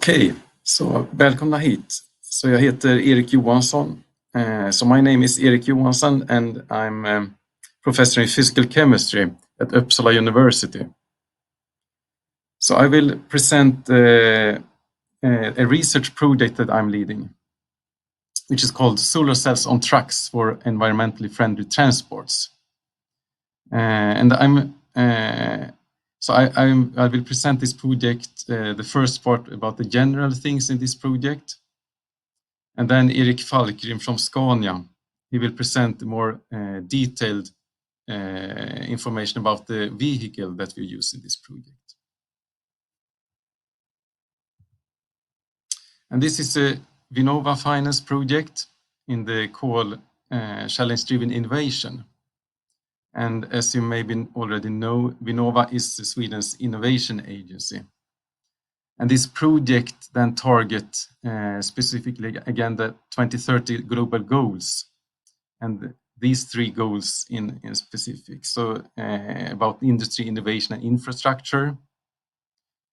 Okej, så välkomna hit. Så jag heter Erik Johansson. So my name is Erik Johansson and I'm a professor in physical chemistry at Uppsala University. So I will present a research project that I'm leading, which is called Solar Cells on Trucks for Environmentally Friendly Transports. And I will present this project, the first part about the general things in this project. And then Erik Falkgrim from Scania, he will present more detailed information about the vehicle that we use in this project. And this is a Vinnova Finance project in the call Challenge-Driven Innovation. And as you maybe already know, Vinnova is Sweden's innovation agency. And this project then target specifically, again, the 2030 global goals. And these three goals in specific. So about industry, innovation and infrastructure,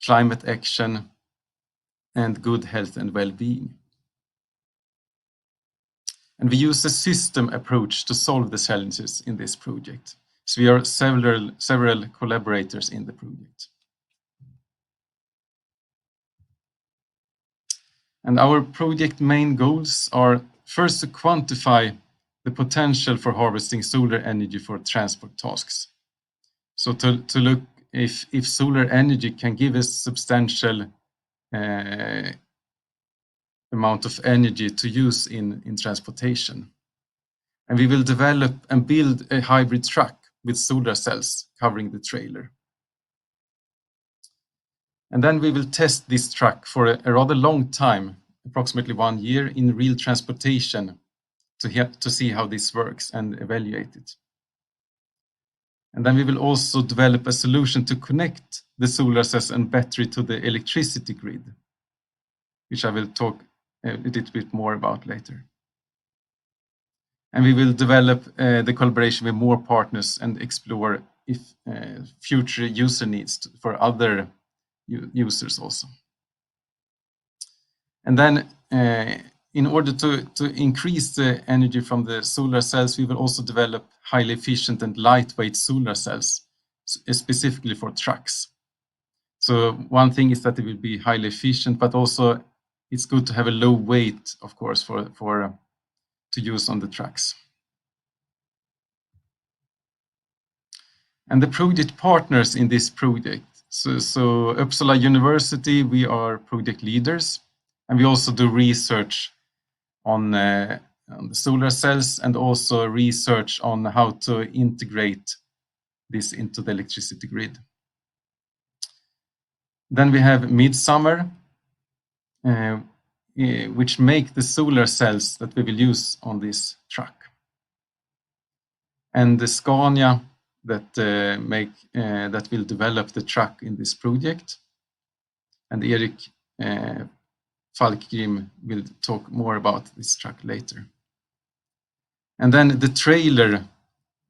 climate action, and good health and well-being. And we use a system approach to solve the challenges in this project. So we are several collaborators in the project. And our project main goals are first to quantify the potential for harvesting solar energy for transport tasks. So to look if solar energy can give us substantial amount of energy to use in transportation. And we will develop and build a hybrid truck with solar cells covering the trailer. And then we will test this truck for a rather long time, approximately 1 year, in real transportation to see how this works and evaluate it. And then we will also develop a solution to connect the solar cells and battery to the electricity grid, which I will talk a little bit more about later. And we will develop the collaboration with more partners and explore if future user needs for other users also. And then in order to increase the energy from the solar cells, we will also develop highly efficient and lightweight solar cells, specifically for trucks. So one thing is that it will be highly efficient, but also it's good to have a low weight, of course, to use on the trucks. And the project partners in this project. So Uppsala University, we are project leaders, and we also do research on the solar cells and also research on how to integrate this into the electricity grid. Then we have Midsummer, which make the solar cells that we will use on this truck. And the Scania that will develop the truck in this project. And Erik Falkgrim will talk more about this truck later. And then the trailer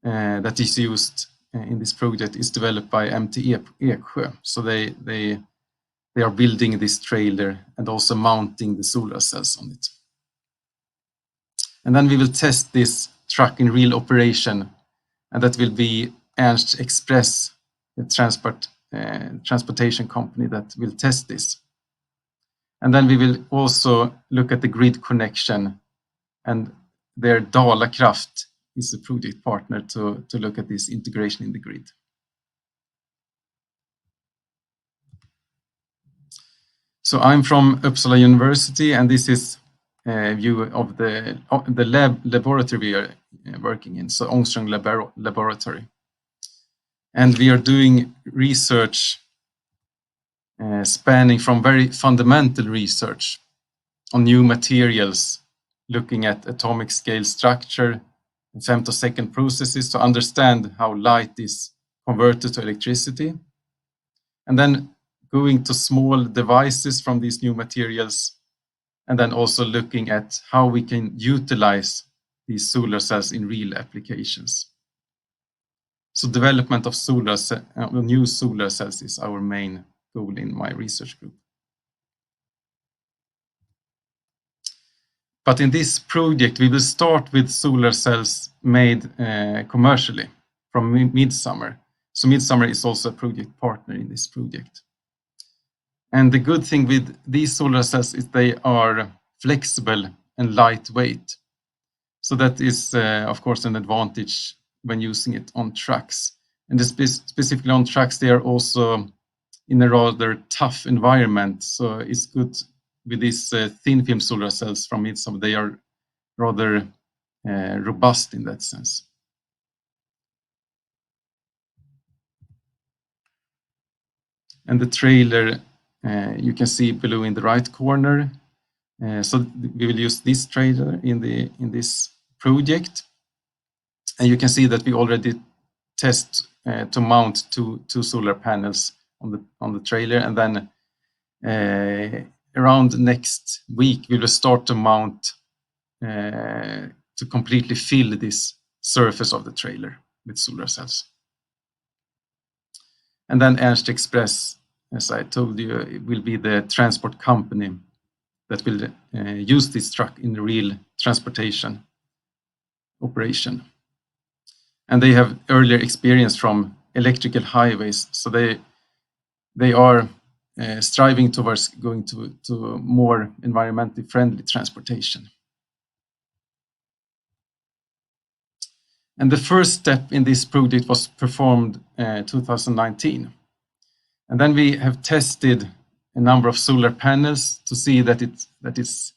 that is used in this project is developed by MT Eksjö. So they are building this trailer and also mounting the solar cells on it. And then we will test this truck in real operation, and that will be Ernst Express, the transportation company that will test this. And then we will also look at the grid connection, and their Dalakraft is a project partner to look at this integration in the grid. So I'm from Uppsala University, and this is a view of the laboratory we are working in, so Ångström Laboratory. And we are doing research spanning from very fundamental research on new materials, looking at atomic scale structure and femtosecond processes to understand how light is converted to electricity. And then going to small devices from these new materials, and then also looking at how we can utilize these solar cells in real applications. So development of new solar cells is our main goal in my research group. But in this project, we will start with solar cells made commercially from Midsummer. So Midsummer is also a project partner in this project. And the good thing with these solar cells is they are flexible and lightweight. So that is, of course, an advantage when using it on trucks. And specifically on trucks, they are also in a rather tough environment. So it's good with these thin film solar cells from Midsummer. They are rather robust in that sense. And the trailer you can see below in the right corner. So we will use this trailer in this project. And you can see that we already test to mount two solar panels on the trailer, and then around next week we will start to mount to completely fill this surface of the trailer with solar cells. And then Ernst Express, as I told you, it will be the transport company that will use this truck in the real transportation operation. And they have earlier experience from electrical highways, so they are striving towards going to more environmentally friendly transportation. And the first step in this project was performed 2019. And then we have tested a number of solar panels to see that it's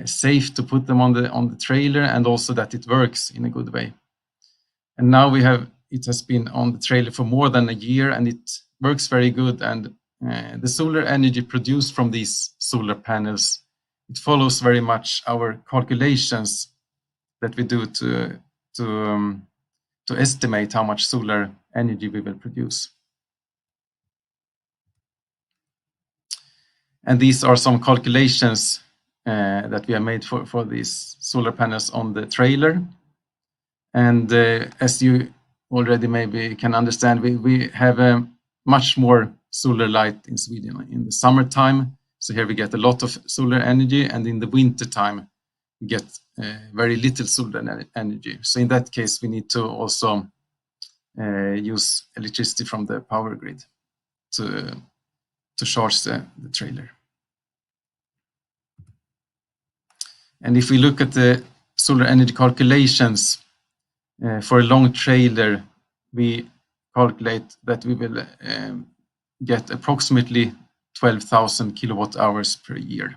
safe to put them on the trailer, and also that it works in a good way. And now it has been on the trailer for more than a year, and it works very good. And the solar energy produced from these solar panels, it follows very much our calculations that we do to estimate how much solar energy we will produce. And these are some calculations that we have made for these solar panels on the trailer. And as you already maybe can understand, we have much more solar light in Sweden in the summertime. So here we get a lot of solar energy, and in the winter time we get very little solar energy. So in that case, we need to also use electricity from the power grid to charge the trailer. And if we look at the solar energy calculations for a long trailer, we calculate that we will get approximately 12,000 kilowatt hours per year.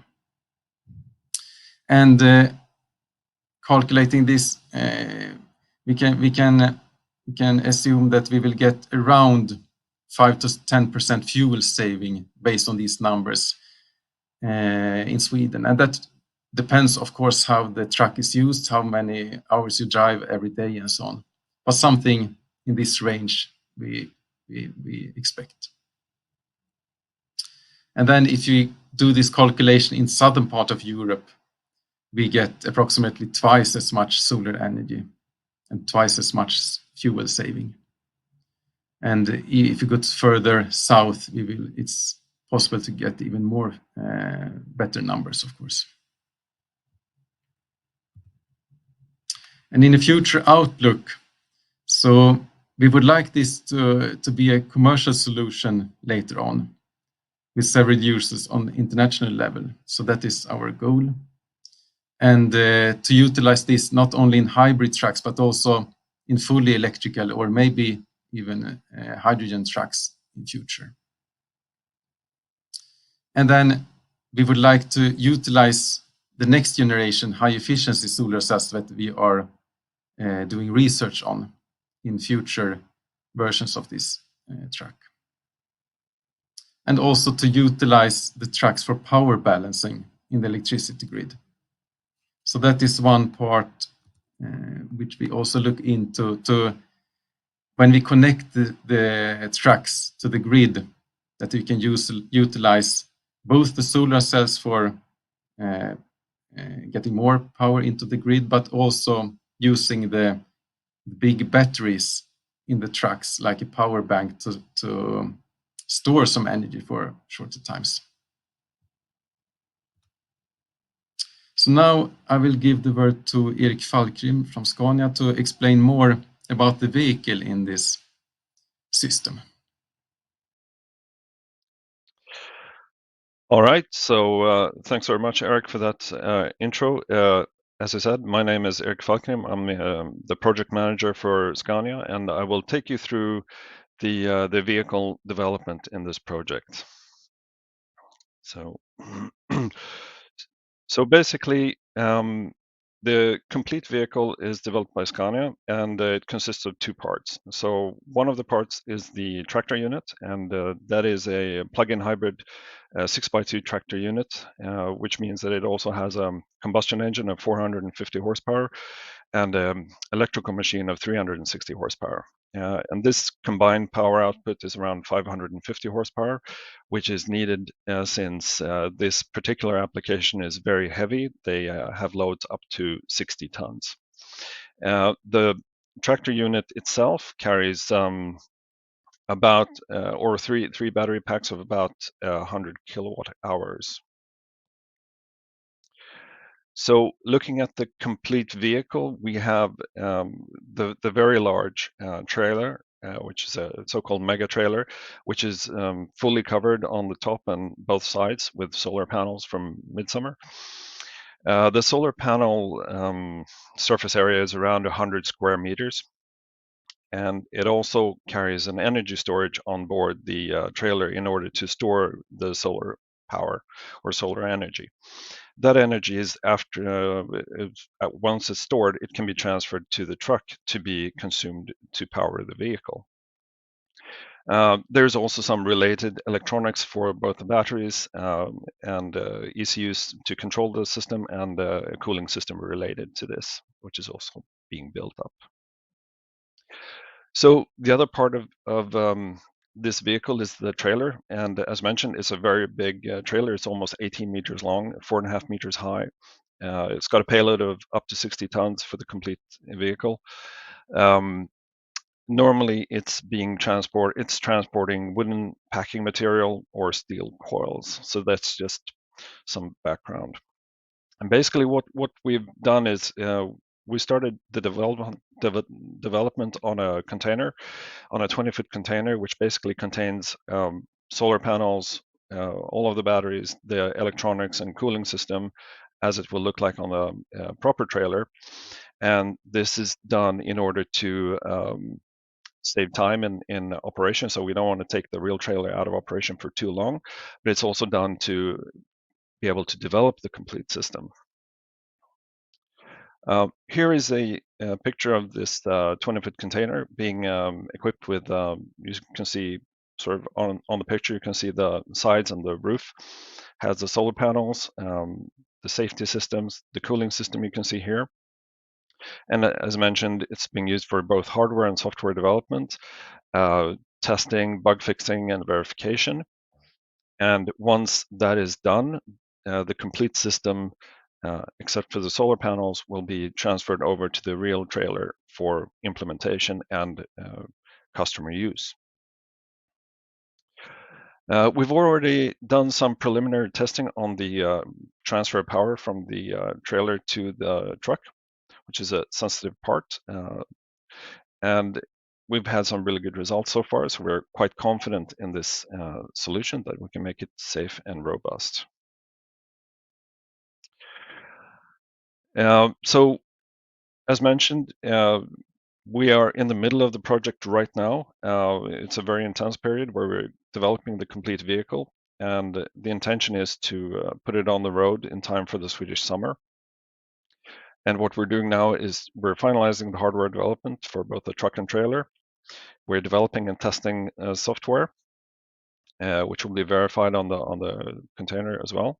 And calculating this, we can assume that we will get around 5 to 10% fuel saving based on these numbers in Sweden. And that depends, of course, how the truck is used, how many hours you drive every day, and so on. But something in this range we expect. And then if you do this calculation in southern part of Europe, we get approximately twice as much solar energy and twice as much fuel saving. And if you go further south, it's possible to get even more better numbers, of course. And in the future outlook, so we would like this to be a commercial solution later on with several users on the international level. So that is our goal. And to utilize this not only in hybrid trucks, but also in fully electrical or maybe even hydrogen trucks in future. And then we would like to utilize the next generation high efficiency solar cells that we are doing research on in future versions of this truck. And also to utilize the trucks for power balancing in the electricity grid. So that is one part which we also look into when we connect the trucks to the grid, that we can utilize both the solar cells for getting more power into the grid, but also using the big batteries in the trucks like a power bank to store some energy for shorter times. So now I will give the word to Erik Falkrim from Scania to explain more about the vehicle in this system. All right, so thanks very much, Eric, for that intro. As I said, my name is Erik Falkrim. I'm the project manager for Scania, and I will take you through the vehicle development in this project. So, so basically, the complete vehicle is developed by Scania, and it consists of two parts. So one of the parts is the tractor unit, and that is a plug-in hybrid 6x2 tractor unit, which means that it also has a combustion engine of 450 horsepower and an electrical machine of 360 horsepower. And this combined power output is around 550 horsepower, which is needed since this particular application is very heavy. They have loads up to 60 tons. The tractor unit itself carries about or three battery packs of about 100 kilowatt hours. So looking at the complete vehicle, we have the very large trailer, which is a so-called mega trailer, which is fully covered on the top and both sides with solar panels from Midsummer. The solar panel surface area is around 100 square meters, and it also carries an energy storage on board the trailer in order to store the solar power or solar energy. That energy is once it's stored, it can be transferred to the truck to be consumed to power the vehicle. There's also some related electronics for both the batteries and ECUs to control the system, and a cooling system related to this, which is also being built up. So the other part of this vehicle is the trailer, and as mentioned, it's a very big trailer. It's almost 18 meters long, 4.5 meters high. It's got a payload of up to 60 tons for the complete vehicle. Normally, it's transporting wooden packing material or steel coils. So that's just some background. And basically, what we've done is we started the development on a container, on a 20-foot container, which basically contains solar panels, all of the batteries, the electronics and cooling system, as it will look like on a proper trailer. And this is done in order to save time in operation. So we don't want to take the real trailer out of operation for too long, but it's also done to be able to develop the complete system. Here is a picture of this 20-foot container being equipped with, you can see sort of on the picture, you can see the sides and the roof has the solar panels, the safety systems, the cooling system you can see here. And as mentioned, it's being used for both hardware and software development, testing, bug fixing, and verification. And once that is done, the complete system, except for the solar panels, will be transferred over to the real trailer for implementation and customer use. We've already done some preliminary testing on the transfer of power from the trailer to the truck, which is a sensitive part. And we've had some really good results so far, so we're quite confident in this solution that we can make it safe and robust. So, as mentioned, we are in the middle of the project right now. It's a very intense period where we're developing the complete vehicle, and the intention is to put it on the road in time for the Swedish summer. And what we're doing now is we're finalizing the hardware development for both the truck and trailer. We're developing and testing software, which will be verified on the container as well,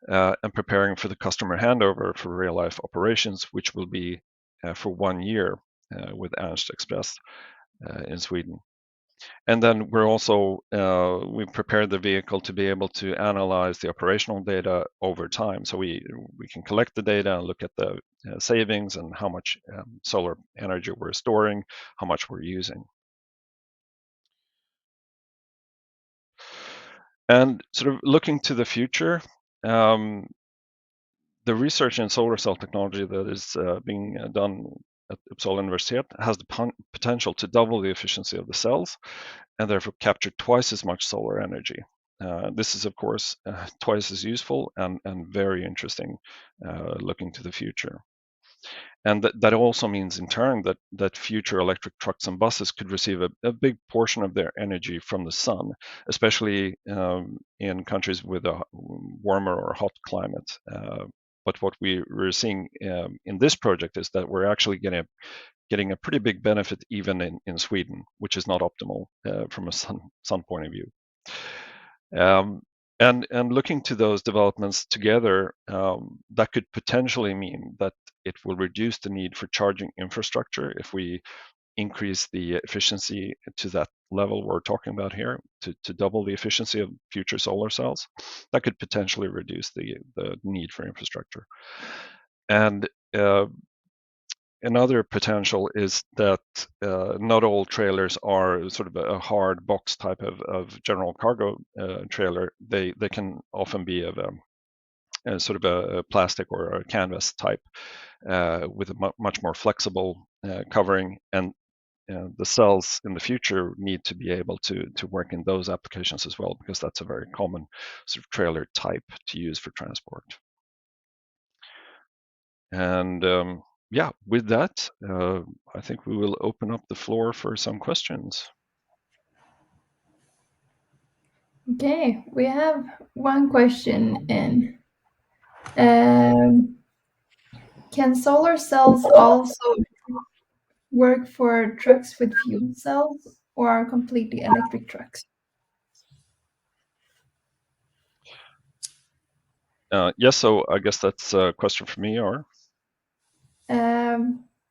and preparing for the customer handover for real life operations, which will be for 1 year with Ernst Express in Sweden. And then we're also we prepared the vehicle to be able to analyze the operational data over time, so we can collect the data and look at the savings and how much solar energy we're storing, how much we're using. And sort of looking to the future, the research in solar cell technology that is being done at Uppsala University has the potential to double the efficiency of the cells and therefore capture twice as much solar energy. This is, of course, twice as useful and very interesting looking to the future. And that also means in turn that future electric trucks and buses could receive a big portion of their energy from the sun, especially in countries with a warmer or hot climate. But what we're seeing in this project is that we're actually getting a pretty big benefit even in Sweden, which is not optimal from a sun point of view. And looking to those developments together, that could potentially mean that it will reduce the need for charging infrastructure if we increase the efficiency to that level we're talking about here, to double the efficiency of future solar cells. That could potentially reduce the need for infrastructure. And another potential is that not all trailers are sort of a hard box type of general cargo trailer. They can often be of a sort of a plastic or a canvas type with a much more flexible covering, and the cells in the future need to be able to work in those applications as well, because that's a very common sort of trailer type to use for transport. And yeah, with that, I think we will open up the floor for some questions. Okay, we have one question in. Can solar cells also work for trucks with fuel cells, or are completely electric trucks? Yes, so I guess that's a question for me, or?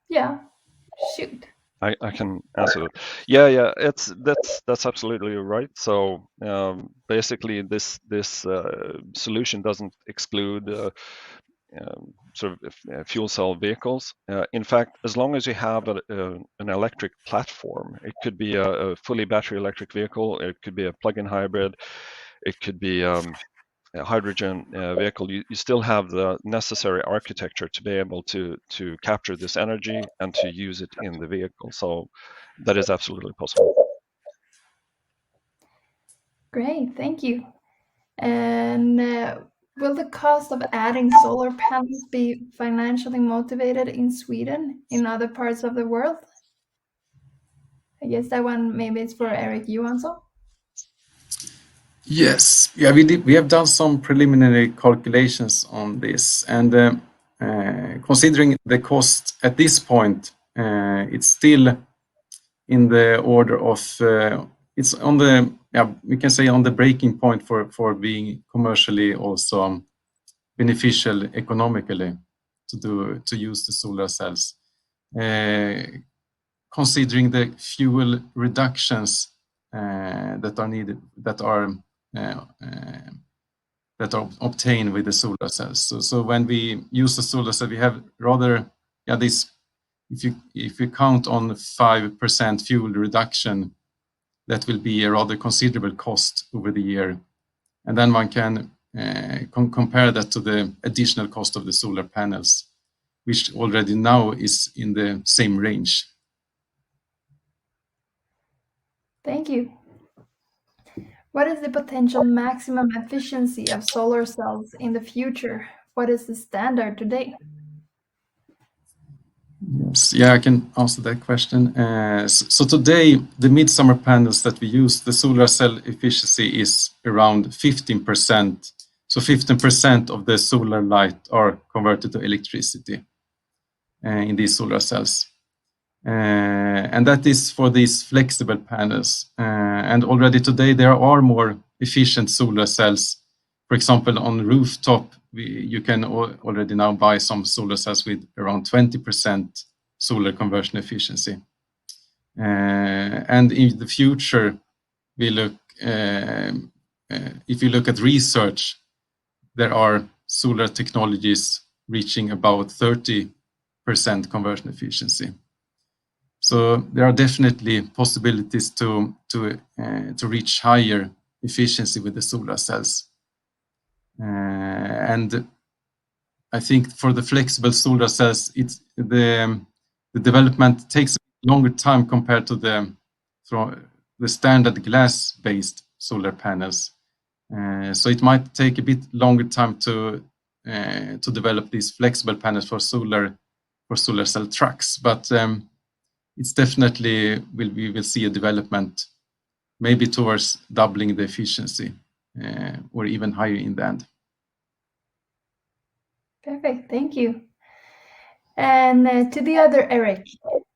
Yeah, shoot. I can answer that. Yeah, that's absolutely right. So basically, this solution doesn't exclude sort of fuel cell vehicles. In fact, as long as you have an electric platform, it could be a fully battery electric vehicle, it could be a plug-in hybrid, it could be a hydrogen vehicle, you still have the necessary architecture to be able to capture this energy and to use it in the vehicle. So that is absolutely possible. Great, thank you. And will the cost of adding solar panels be financially motivated in Sweden, in other parts of the world? I guess that one maybe is for Erik Johansson. Yes, yeah, we have done some preliminary calculations on this, and considering the cost at this point, it's still in the order of it's on the we can say on the breaking point for being commercially also beneficial economically to use the solar cells. Considering the fuel reductions that are needed, that are obtained with the solar cells. So when we use the solar cell, we have rather this. If you count on 5% fuel reduction, that will be a rather considerable cost over the year, and then one can compare that to the additional cost of the solar panels, which already now is in the same range. Thank you. What is the potential maximum efficiency of solar cells in the future? What is the standard today? Yes, yeah, I can answer that question. So today, the midsummer panels that we use, the solar cell efficiency is around 15%. So 15% of the solar light are converted to electricity in these solar cells. And that is for these flexible panels. And already today, there are more efficient solar cells. For example, on rooftop, you can already now buy some solar cells with around 20% solar conversion efficiency. And in the future, we look if you look at research, there are solar technologies reaching about 30% conversion efficiency. So there are definitely possibilities to reach higher efficiency with the solar cells. And I think for the flexible solar cells, the development takes a longer time compared to the standard glass-based solar panels. So it might take a bit longer time to develop these flexible panels for solar cell trucks, but it's definitely we will see a development, maybe towards doubling the efficiency or even higher in the end. Perfect, thank you. And to the other Eric,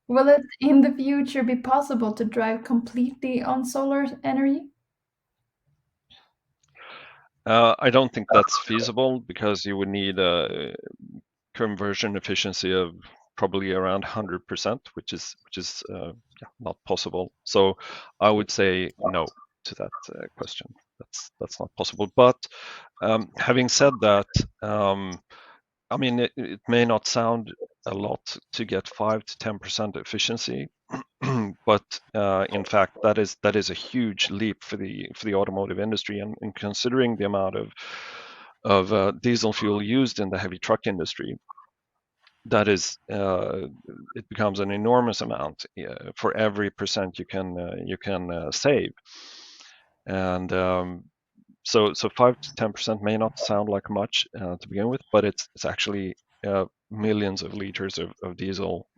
will it in the future be possible to drive completely on solar energy? I don't think that's feasible because you would need a conversion efficiency of probably around 100%, which is not possible. So I would say no to that question. That's not possible. But having said that, I mean, it may not sound a lot to get 5 to 10% efficiency, but in fact, that is a huge leap for the automotive industry, and considering the amount of diesel fuel used in the heavy truck industry, that is it becomes an enormous amount for every percent you can save, and so 5 to 10% may not sound like much to begin with, but it's actually millions of liters of diesel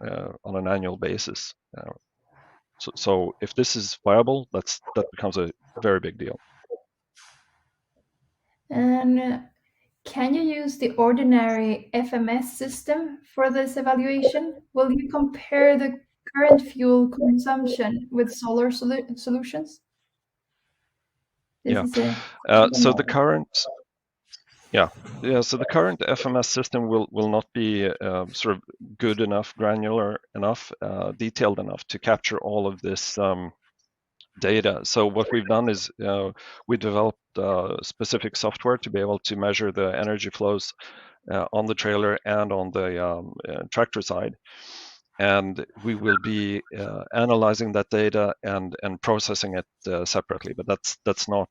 on an annual basis. So if this is viable, that becomes a very big deal. And can you use the ordinary FMS system for this evaluation? Will you compare the current fuel consumption with solar solutions? Yeah. This is So the current FMS system will not be sort of good enough, granular enough, detailed enough to capture all of this data. So what we've done is we developed specific software to be able to measure the energy flows on the trailer and on the tractor side. And we will be analyzing that data and processing it separately. But that's not.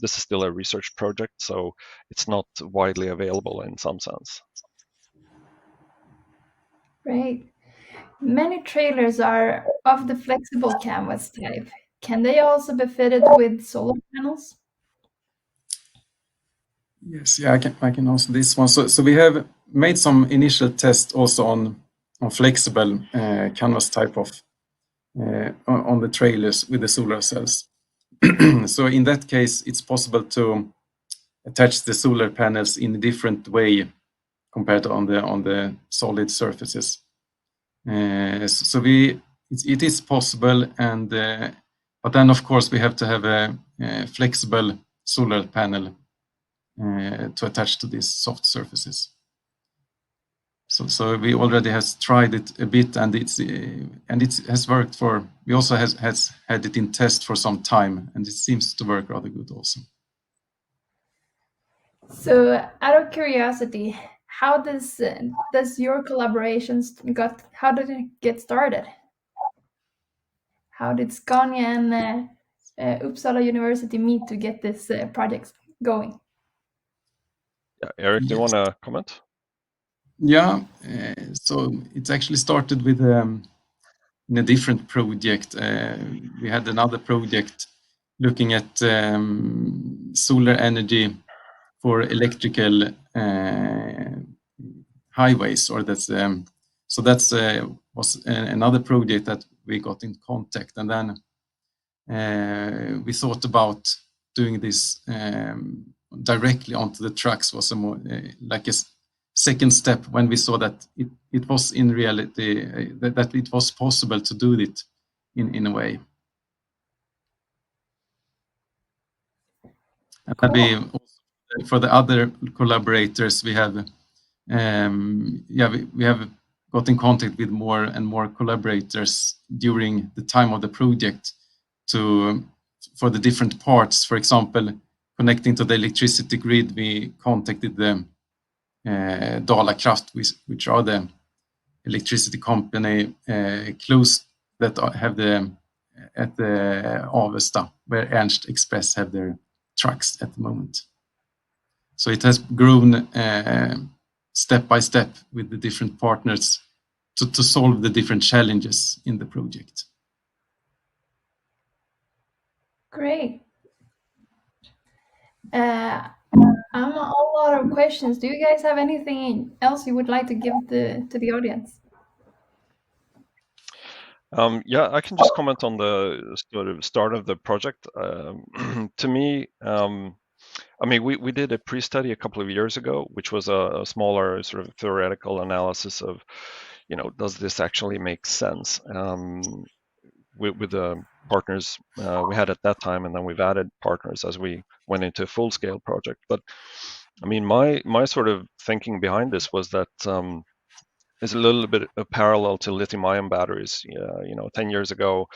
This is still a research project, so it's not widely available in some sense. Right. Many trailers are of the flexible canvas type. Can they also be fitted with solar panels? Yes, yeah, I can answer this one. So we have made some initial tests also on flexible canvas type of on the trailers with the solar cells. So in that case, it's possible to attach the solar panels in a different way compared to on the solid surfaces. So it is possible, and but then of course we have to have a flexible solar panel to attach to these soft surfaces. So we already has tried it a bit, and it has worked for. We also has had it in test for some time, and it seems to work rather good also. So, out of curiosity, how does your collaborations how did it get started? How did Scania and Uppsala University meet to get this project going? Yeah, Eric, do you want to comment? Yeah, so it actually started with in a different project. We had another project looking at solar energy for electrical highways, or that's so that's was another project that we got in contact, and then we thought about doing this directly onto the trucks. Was a more like a second step when we saw that it was in reality that it was possible to do it in a way. And cool. For the other collaborators, we have we have got in contact with more and more collaborators during the time of the project for the different parts. For example, connecting to the electricity grid, we contacted the Dala Kraft, which are the electricity company close that have at the Avesta, where Ernst Express have their trucks at the moment. So it has grown step by step with the different partners to solve the different challenges in the project. Great. I'm a lot of questions. Do you guys have anything else you would like to give to the audience? Yeah, I can just comment on the sort of start of the project. To me, I mean, we did a pre-study a couple of years ago, which was a smaller sort of theoretical analysis of, does this actually make sense with the partners we had at that time, and then we've added partners as we went into a full-scale project. But I mean, my sort of thinking behind this was that is a little bit a parallel to lithium-ion batteries. 10 years ago,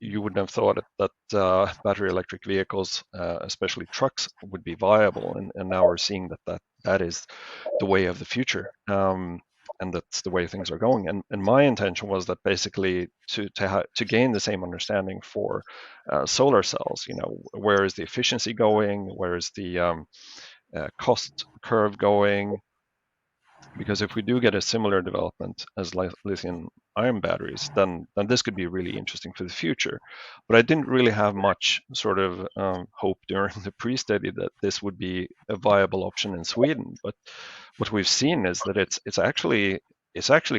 you wouldn't have thought that battery electric vehicles, especially trucks, would be viable, and now we're seeing that is the way of the future, and that's the way things are going. And my intention was that basically to gain the same understanding for solar cells. Where is the efficiency going? Where is the cost curve going? Because if we do get a similar development as lithium-ion batteries, then this could be really interesting for the future. But I didn't really have much sort of hope during the pre-study that this would be a viable option in Sweden. But what we've seen is that it's actually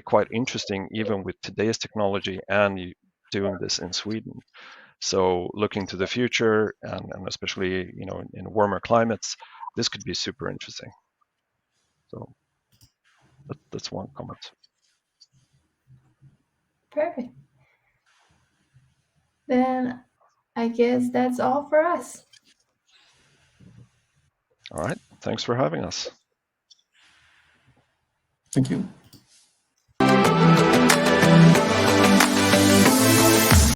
quite interesting, even with today's technology, and doing this in Sweden. So looking to the future, and especially in warmer climates, this could be super interesting. So that's one comment. Perfect. Then I guess that's all for us. All right. Thanks for having us. Thank you.